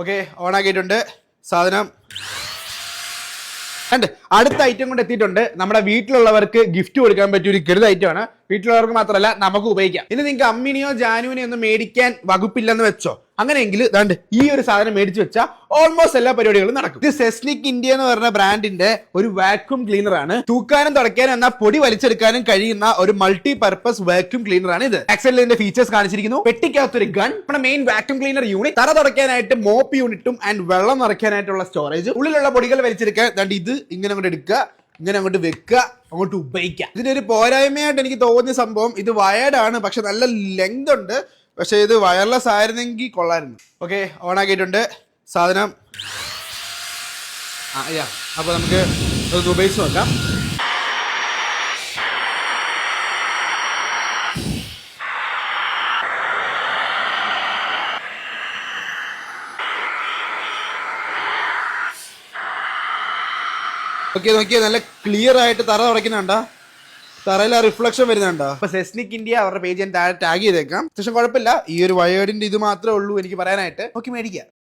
Okay, on ആക്കിയിട്ടുണ്ട് സാധനം. അടുത്ത ഐറ്റം കൊണ്ട് എത്തിയിട്ടുണ്ട്. നമ്മുടെ വീട്ടിലുള്ളവർക്ക് ഗിഫ്റ്റ് കൊടുക്കാൻ പറ്റിയ ഒരു കിടൽ ഐറ്റമാണ്. വീട്ടിലുള്ളവർക്ക് മാത്രമല്ല നമുക്ക് ഉപയോഗിക്കാം. ഇനി നിങ്ങൾക്ക് അമ്മിനിയോ ജാനുവിനെയോ ഒന്നും മേടിക്കാൻ വകുപ്പില്ലെന്ന് വെച്ചോ, അങ്ങനെയെങ്കിൽ ദാണ്ട് ഈ ഒരു സാധനം മേടിച്ചു വെച്ചാൽ ഓൾമോസ്റ്റ് എല്ലാ പരിപാടികളും നടക്കും. ഇത് സെസ്നിക് ഇന്ത്യ എന്ന് പറഞ്ഞ ബ്രാൻഡിന്റെ ഒരു വാക്യൂം ക്ലീനർ ആണ്. തൂക്കാനും തുടയ്ക്കാനും എന്നാൽ പൊടി വലിച്ചെടുക്കാനും കഴിയുന്ന ഒരു മൾട്ടി പർപ്പസ് വാക്യൂം ക്ലീനർ ആണ് ഇത്. ആക്ച്വലി ഇതിന്റെ ഫീച്ചേഴ്സ് കാണിച്ചിരിക്കുന്നു. പെട്ടിക്കകത്തൊരു ഗൺ, നമ്മുടെ മെയിൻ വാക്യൂം ക്ലീനർ യൂണിറ്റ്, തറ തുടയ്ക്കാനായിട്ട് മോപ്പ് യൂണിറ്റും ആൻഡ് വെള്ളം നിറയ്ക്കാനായിട്ടുള്ള സ്റ്റോറേജ്, ഉള്ളിലുള്ള പൊടികൾ വലിച്ചെടുക്കാൻ ദാണ്ട് ഇത് ഇങ്ങനെ അങ്ങോട്ട് എടുക്കുക, ഇങ്ങനെ അങ്ങോട്ട് വെക്കുക, അങ്ങോട്ട് ഉപയോഗിക്കാം. ഇതിന്റെ ഒരു പോരായ്മയായിട്ട് എനിക്ക് തോന്നിയ സംഭവം ഇത് വയർഡ് ആണ്, പക്ഷെ നല്ല ലെങ്ത് ഉണ്ട്. പക്ഷെ ഇത് വയർലെസ് ആയിരുന്നെങ്കിൽ കൊള്ളായിരുന്നു. ഓക്കെ, ഓൺ ആക്കിയിട്ടുണ്ട് സാധനം. അപ്പൊ നമുക്ക് ഒന്ന് ഉപയോഗിച്ച് നോക്കാം. നോക്കിയേ നല്ല ക്ലിയർ ആയിട്ട് തറ തുടയ്ക്കുന്നുണ്ടോ, തറയിൽ ആ റിഫ്ലക്ഷൻ വരുന്നുണ്ടോ. അപ്പൊ സെസ്നിക് ഇന്ത്യ അവരുടെ പേജ് ഞാൻ താഴെ ടാഗ് ചെയ്തേക്കാം. പക്ഷെ കുഴപ്പമില്ല, ഈ ഒരു വയേർഡിന്റെ ഇത് മാത്രമേ ഉള്ളൂ എനിക്ക് പറയാനായിട്ട്. നോക്കി മേടിക്കാം.